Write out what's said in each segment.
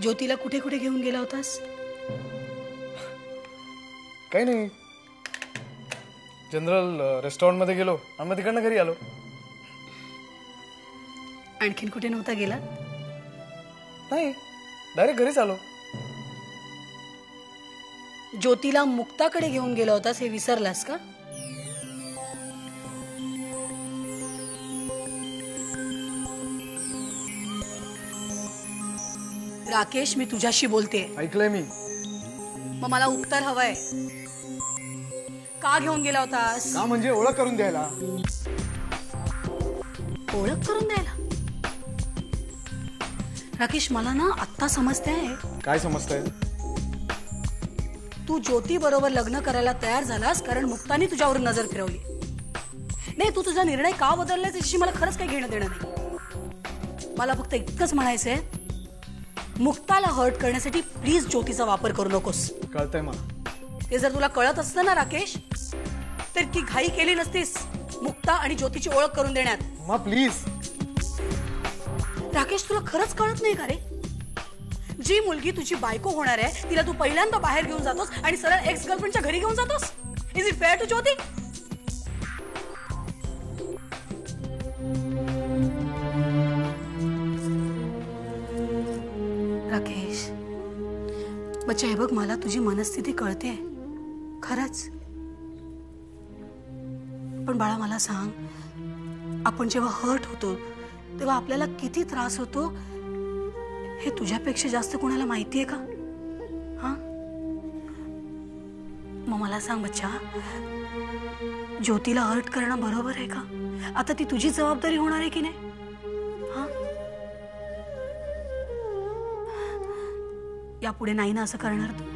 ज्योतीला कुठे कुठे घेऊन गेला होतास? काही नाही, जनरल रेस्टॉरंट मध्ये गेलो आणि मग तिकडनं घरी आलो. आणखीन कुठे नव्हता गेला? नाही, डायरेक्ट घरीच आलो. ज्योतीला मुक्ताकडे घेऊन गेला होतास हे विसरलास का? राकेश, मी तुझ्याशी बोलते. ऐकलंय मी. मग मला उत्तर हवंय. का घेऊन गेला होतास? का म्हणजे ओळख करून द्यायला. ओळख करून द्यायला? राकेश, मला ना आत्ता समजतंय. काय समजतंय? तू ज्योती बरोबर लग्न करायला तयार झालास कारण मुक्ताने तुझ्यावर नजर फिरवली. नाही, तू तुझा निर्णय का बदललास त्याच्याशी मला खरंच काही घेणं देणं नाही. मला फक्त इतकंच म्हणायचंय, मुक्ताला हर्ट करण्यासाठी प्लीज ज्योतीचा वापर करू नकोस. कळतंय मला. ते जर तुला कळत असतं ना राकेश, तर ती घाई केली नसतीस मुक्ता आणि ज्योतीची ओळख करून देण्यात. मा प्लीज. राकेश, तुला खरंच कळत नाही का रे? जी मुलगी तुझी बायको होणार आहे तिला तू पहिल्यांदा बाहेर घेऊन जातोस आणि सरळ एक्स गर्लफ्रेंडच्या घरी घेऊन जातोस. इज इट फेअर टू ज्योती? राकेश बच्चा, हे बघ, मला तुझी मनस्थिती कळते खरंच, पण बाळा मला सांग, आपण जेव्हा हर्ट होतो तेव्हा आपल्याला किती त्रास होतो हे तुझ्यापेक्षा जास्त कोणाला माहिती आहे का? हा, मग मला सांग बच्चा, ज्योतीला हर्ट करणं बरोबर आहे का? आता ती तुझी जबाबदारी होणार आहे की नाही? हा, यापुढे नाही ना असं करणार तू?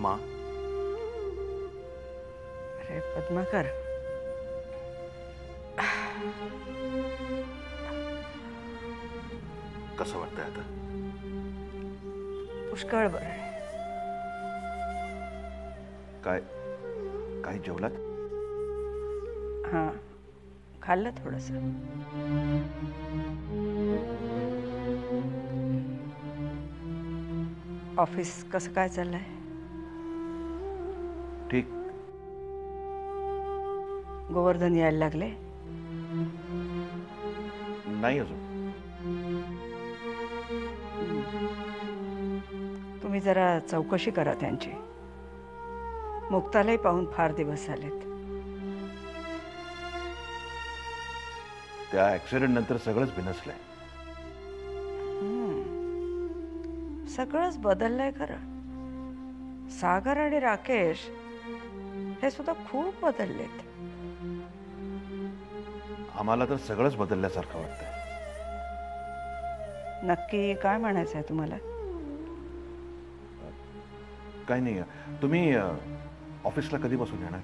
माँ, अरे पद्माकर, कसं वाटतंय आता? पुष्कळ बरं आहे. काय काही जेवलात? हां, खाल्लं थोडंसं. ऑफिस कसं काय चाललंय? ठीक. गोवर्धन यायला लागले? नाही अजून. तुम्ही जरा चौकशी करा त्यांची. मुक्तालाही पाहून फार दिवस झालेत. त्या ऍक्सिडेंट नंतर सगळंच बिनसलंय. सगळंच बदललंय खरं. सागर आणि राकेश हे सुद्धा खूप बदललेत. आम्हाला तर सगळंच बदलल्यासारखं वाटतंय. नक्की काय म्हणायचं आहे तुम्हाला? काही नाही. तुम्ही ऑफिसला कधीपासून येणार?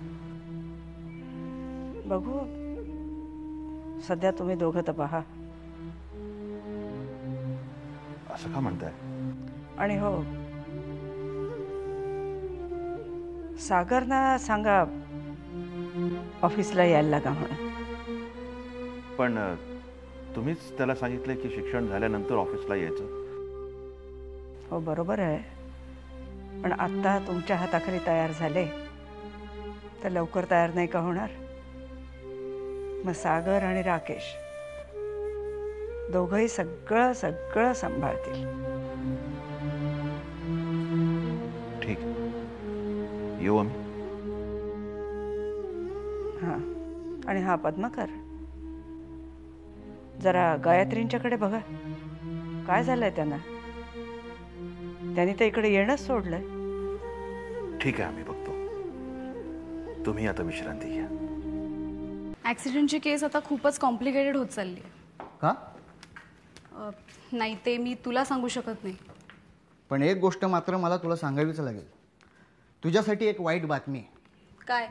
बघू, सध्या तुम्ही दोघं तर पहा. असं का म्हणताय? आणि हो, सागरना सांगा ऑफिसला यायला लागा म्हणून. पण तुम्हीच त्याला सांगितलंय की शिक्षण झाल्यानंतर ऑफिसला यायचं. हो बरोबर आहे, पण आत्ता तुमच्या हाताखाली तयार झाले तर लवकर तयार नाही का होणार? मग सागर आणि राकेश दोघंही सगळं सगळं सांभाळतील. ठीक, येऊ आम्ही. हां, आणि हा पद्माकर, जरा गायत्रींच्याकडे बघा. काय झालंय त्यांना? त्यांनी तर इकडे येणंच सोडलंय. ठीक आहे, आम्ही बघतो. तुम्ही आता विश्रांती घ्या. ॲक्सिडेंटची केस आता खूपच कॉम्प्लिकेटेड होत चालली आहे. का? नाही, ते मी तुला सांगू शकत नाही. पण एक गोष्ट मात्र मला तुला सांगावीच लागेल. तुझ्यासाठी एक वाईट बातमी आहे. काय?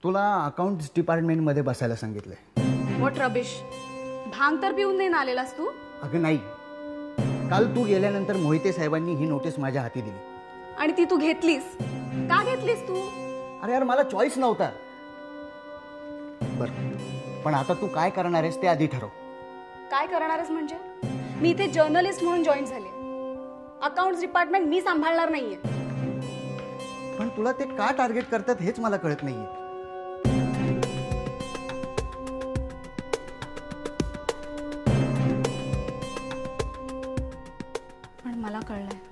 तुला अकाउंट्स डिपार्टमेंटमध्ये बसायला सांगितलंय. What rubbish. भांग तर पिऊन नाही ना आलेलास तू? अगं नाही, काल तू गेल्यानंतर मोहिते साहेबांनी ही नोटीस माझ्या हाती दिली. आणि ती तू घेतलीस? का घेतलीस तू? अरे यार, मला चॉईस नव्हता. बरं, पण आता तू काय करणार आहेस ते आधी ठरव. काय करणारच म्हणजे? मी इथे जर्नलिस्ट म्हणून जॉईन झाले. अकाउंट्स डिपार्टमेंट मी सांभाळणार नाहीये. पण तुला ते का टार्गेट करतात हेच मला कळत नाहीये. पण मला कळलंय.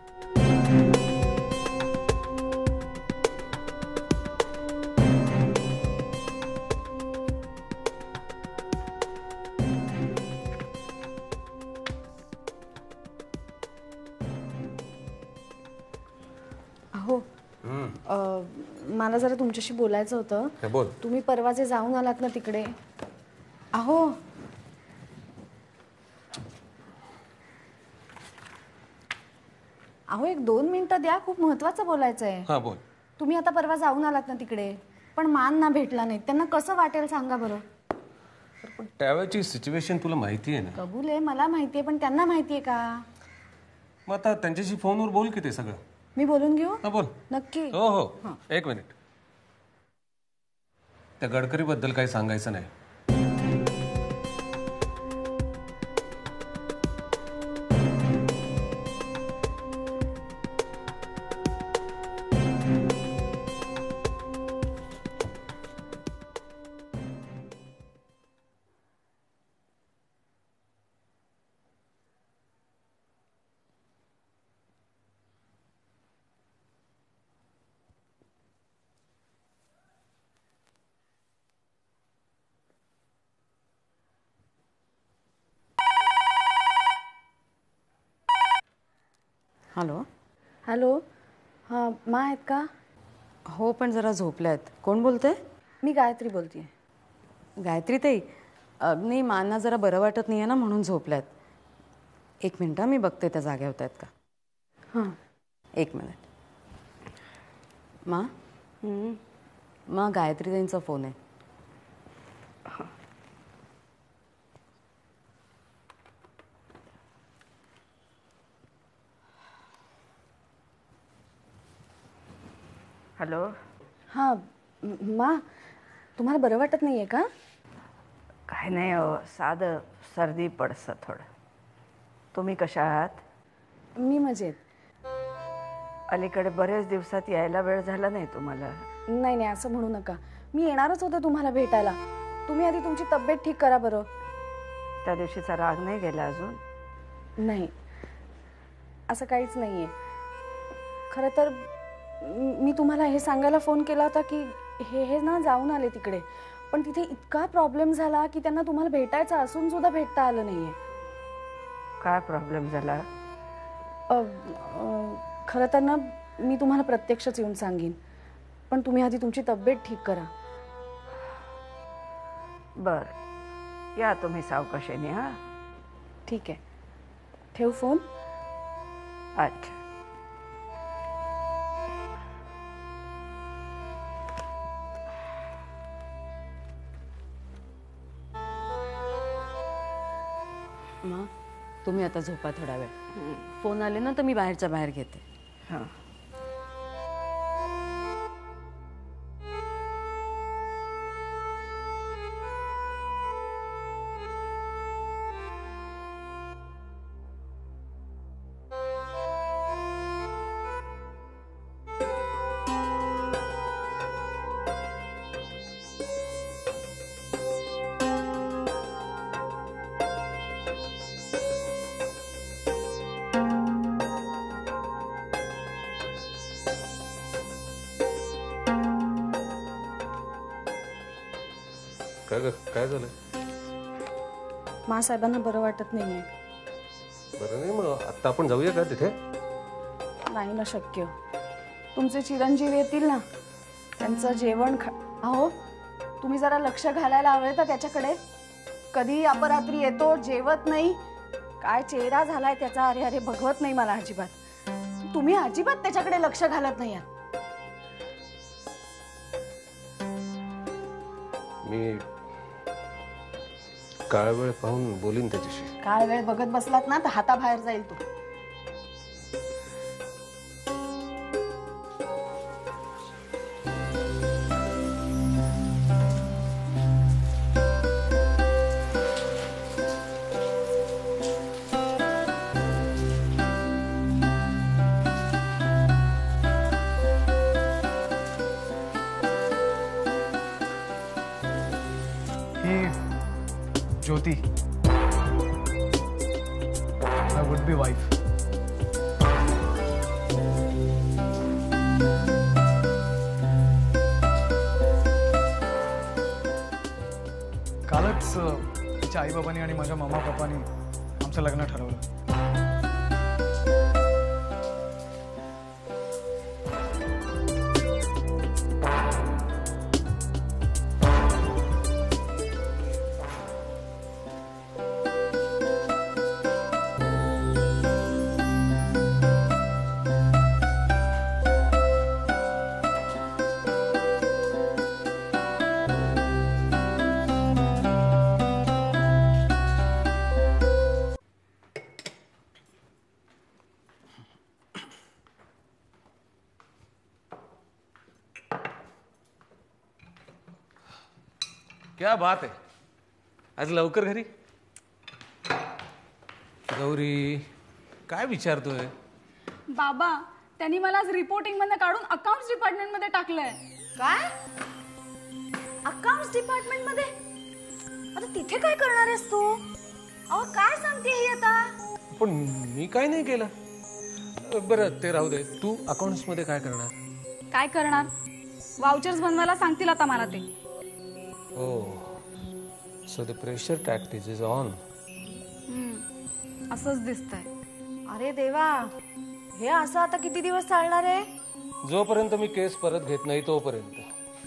हो, मला जरा तुमच्याशी बोलायचं होतं. बोल. तुम्ही परवा जे जाऊन आलात ना तिकडे. अहो, एक 2 मिनिटं द्या, खूप महत्वाचं बोलायचं आहे. हा बोल. तुम्ही आता परवा जाऊन आलात ना तिकडे, पण मान ना भेटला नाही. त्यांना कसं वाटेल सांगा बरं. पण त्यावेळची सिच्युएशन तुला माहिती आहे ना. कबूल आहे, मला माहिती आहे, पण त्यांना माहिती आहे का? मग आता त्यांच्याशी फोनवर बोल की ते सगळं. मी बोलून घेऊ? हा बोल. नक्की? हो हो, एक मिनिट. त्या गडकरी बद्दल काही सांगायचं नाही. हॅलो. हॅलो. हां, मा आहेत का? हो, पण जरा झोपल्या आहेत. कोण बोलते? मी गायत्री बोलते. गायत्री ताई. नाही, मांना जरा बरं वाटत नाही आहे ना, म्हणून झोपल्या आहेत. 1 मिनिट, मी बघते त्या जाग्या होत आहेत का. हां, 1 मिनिट. मा गायत्री ताईंचा फोन आहे. हॅलो. हां, मा तुम्हाला बरं वाटत नाही आहे का? काय नाही, साधं सर्दी पडसं थोडं. तुम्ही कशा आहात? मी मजेत. अलीकडे बरेच दिवसात यायला वेळ झाला नाही तुम्हाला. नाही नाही, असं म्हणू नका. मी येणारच होते तुम्हाला भेटायला. तुम्ही आधी तुमची तब्येत ठीक करा बरं. त्या दिवशीचा राग नाही गेला अजून? नाही, असं काहीच नाही आहे. खरं तर मी तुम्हाला हे सांगायला फोन केला होता की हे ना जाऊन आले तिकडे, पण तिथे इतका प्रॉब्लेम झाला की त्यांना तुम्हाला भेटायचं असून सुद्धा भेटता आलं नाहीये. काय प्रॉब्लेम झाला? खरं तर ना मी तुम्हाला प्रत्यक्षच येऊन सांगेन, पण तुम्ही आधी तुमची तब्येत ठीक करा. बरं, या तुम्ही सावकाशाने. हां, ठीक आहे. ठेव फोन. अच्छा. मग तुम्ही आता झोपा थोडा वेळ. फोन आले ना तर मी बाहेरच्या बाहेर घेते. हां. काय झालं? मासाहेबांना बरं वाटत नाहीये. बरं नाही, मग आता आपण जाऊया का तिथे? नाही ना शक्य. तुमचे चिरंजीव येतील ना, त्यांचं जेवण अहो, तुम्ही जरा लक्ष घालायला हवं तर त्याच्याकडे. कधी अपरात्री येतो, जेवत नाही. काय चेहरा झालाय त्याचा. अरे अरे, बघवत नाही मला अजिबात. तुम्ही अजिबात त्याच्याकडे लक्ष घालत नाही आहात. मी काळ वेळ पाहून बोलीन त्याच्याशी. काळ वेळ बघत बसलात ना तर हाताबाहेर जाईल तू. ज्योती, my would be wife. कालच तिच्या आई बाबांनी आणि माझ्या मामा पप्पानी आमचं लग्न ठरवलं. क्या बात आहे, आज लवकर घरी? गौरी, काय विचारतोय? बाबा, त्यांनी मला आज रिपोर्टिंग मध्ये काढून अकाउंट्स डिपार्टमेंट मध्ये टाकलंय. काय? अकाउंट्स डिपार्टमेंट मध्ये? आता तिथे काय करणार आहेस तू? अहो काय सांगते ही आता? पण मी काय नाही केलं. बरं ते राहू दे, तू अकाउंट्स मध्ये काय करणार? काय करणार? वाउचर्स बनवायला सांगतील आता मला ते. So the pressure tactics is on. असंच दिसतंय. अरे देवा, हे असं आता किती दिवस चालणार आहे? जोपर्यंत मी केस परत घेत नाही तोपर्यंत.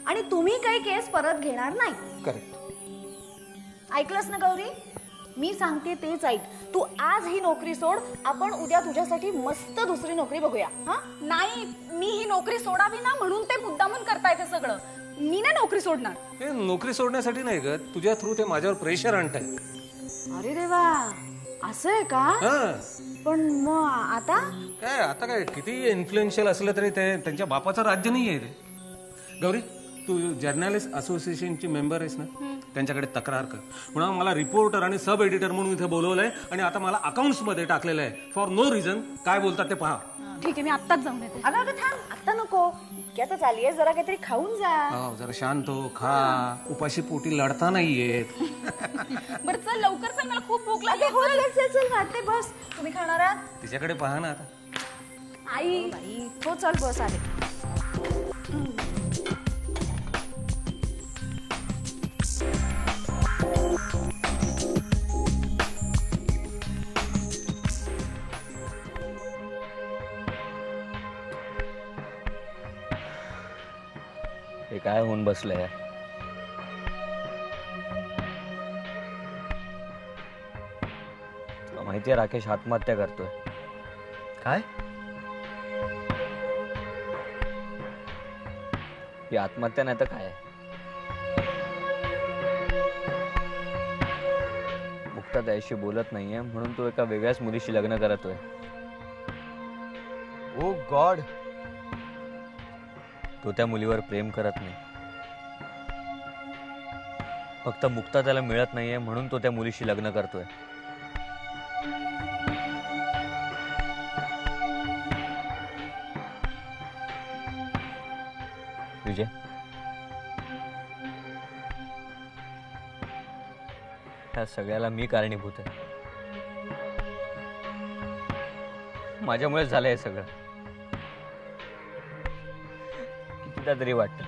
आणि तुम्ही काही केस परत घेणार नाही? करेक्ट. ऐकलंस ना गौरी, मी सांगते तेच ऐक. तू आज ही नोकरी सोड, आपण उद्या तुझ्यासाठी मस्त दुसरी नोकरी बघूया. हा? नाही, मी ही नोकरी सोडावी ना म्हणून ते मुद्दामून करताय ते सगळं. मी नाही नोकरी सोडणार. हे नोकरी सोडण्यासाठी नाही ग, तुझ्या थ्रू ते माझ्यावर प्रेशर आणताय. अरे देवा, असं आहे का? पण मग आता काय? आता काय, किती इन्फ्लुएन्शियल असलं तरी ते त्यांच्या बापाचं राज्य नाही आहे ते. गौरी, तू जर्नलिस्ट असोसिएशनची मेंबर आहेस ना, त्यांच्याकडे तक्रार कर. म्हणून मला रिपोर्टर आणि सब एडिटर म्हणून इथे बोलवलंय आणि आता मला अकाउंट्स मध्ये टाकलेलं आहे फॉर नो रिझन. काय बोलतात ते पहा. ठीक आहे, मी आत्ताच जाऊन येते. अगं अगं थांब, आता नको. की आता चालली आहे, जरा काहीतरी खाऊन जा. जरा शांत हो, खा. उपाशी पोटी लढता नाहीयेत. बरं चल लवकर, चल मला खूप भूक लागली. हो चल चल वाटते बस. तुम्ही खाणार आहात? तिच्याकडे पहा ना आता. आई. हो चल बस आले. हे काय होऊन बसलंय? तुला माहितीये राकेश आत्महत्या करतोय. काय? ही आत्महत्या नाही तर काय? मुक्ता त्याशी बोलत नाहीये म्हणून तो एका वेगळ्याच मुलीशी लग्न करतोय. ओ गॉड. तो त्या मुलीवर प्रेम करत नाही. फक्त मुक्ता त्याला मिळत नाहीये म्हणून तो त्या मुलीशी लग्न करतोय. विजय, ह्या सगळ्याला मी कारणीभूत आहे. माझ्यामुळेच झालंय हे सगळं. कितीदा तरी वाटतं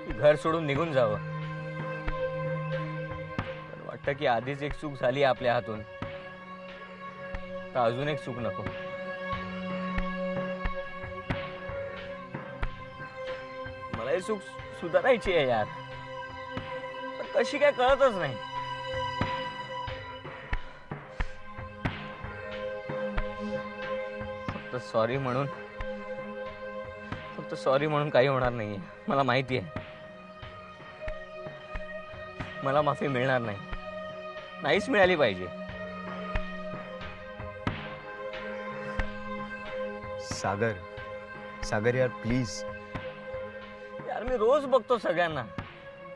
की घर सोडून निघून जावं, पण वाटतं की आधीच एक चूक झाली आपल्या हातून, तर अजून एक चूक नको. मला ही चूक सुधारायची आहे यार, पण कशी काय कळतच नाही. फक्त सॉरी म्हणून काही होणार नाहीये, मला माहिती आहे. मला माफी मिळणार नाही, नाहीच मिळाली पाहिजे. सागर, सागर यार प्लीज. यार मी रोज बघतो सगळ्यांना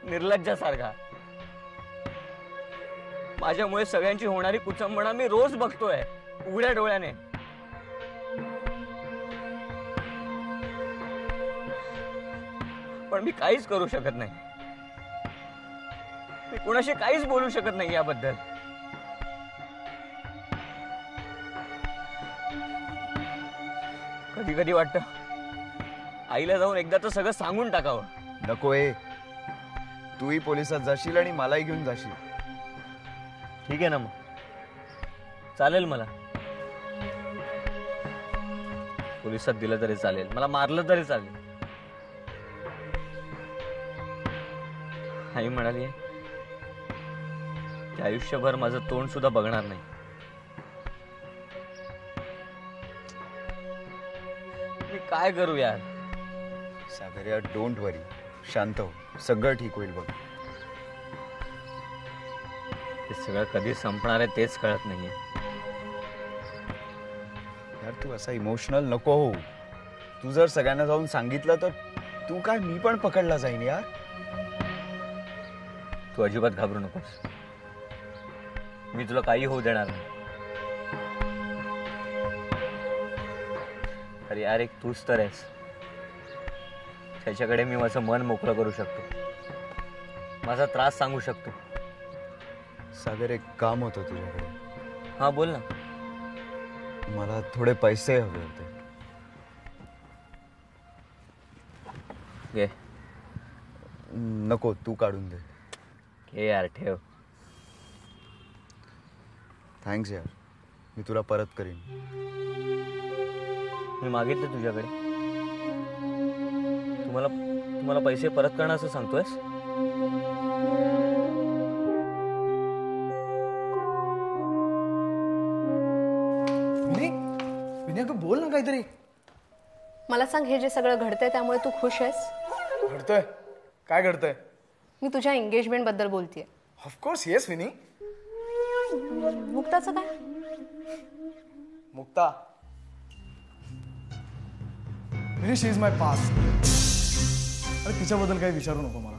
निर्लज्जासारखा. माझ्यामुळे सगळ्यांची होणारी कुचंबणा मी रोज बघतोय उघड्या डोळ्याने. पण मी काहीच करू शकत नाही. मी कोणाशी काहीच बोलू शकत नाही याबद्दल. कधी कधी वाटतं आईला जाऊन एकदा तर सगळं सांगून टाकावं. नको ए, तूही पोलिसात जाशील आणि मलाही घेऊन जाशील. ठीक आहे ना, मग चालेल. मला पोलिसात दिलं तरी चालेल, मला मारलं तरी चालेल. आई म्हणाली की आयुष्यभर माझं तोंड सुद्धा बघणार नाही. मी काय करू यार? सागर यार डोंट वरी, शांत हो, सगळं ठीक होईल बघ. ते सगळं कधी संपणार आहे तेच कळत नाहीये. यार तू असा इमोशनल नको हो. तू जर सगळ्यांना जाऊन सांगितलं तर तू काय मी पण पकडला जाईन यार. तू अजिबात घाबरू नकोस, मी तुला काही होऊ देणार नाही. अरे यार एक तूच तर आहेस, त्याच्याकडे मी माझं मन मोकळं करू शकतो, माझा त्रास सांगू शकतो. सागर एक काम होतं तुझ्याकडे. हा बोल ना. मला थोडे पैसे हवे होते. घे. नको, तू काढून दे. घे यार, ठेव. थँक्स यार, मी तुला परत करीन. मी मागितले तुझ्याकडे, तुम्हाला पैसे परत करणं असं सांगतोयस? बोल ना काहीतरी. मला सांग, हे जे सगळं घडतंय त्यामुळे तू खुश आहेस? घडतंय? काय घडतंय? मी तुझ्या एंगेजमेंट बद्दल बोलतेय. Of course yes Vini. मुक्ताचं काय? Mukta Vini, she is my past. अरे तिच्याबद्दल काही विचारू नको मला.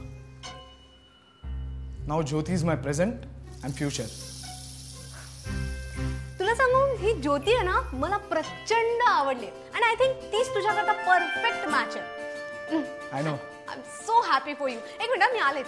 नाव Jyoti is my present and future. तुला सांगू, ही ज्योती आहे ना, मला प्रचंड आवडली आणि आय थिंक तीच तुझ्याकरता परफेक्ट मॅच आहे. I know. I am so happy for you. एक मिनिट, मी आलेच.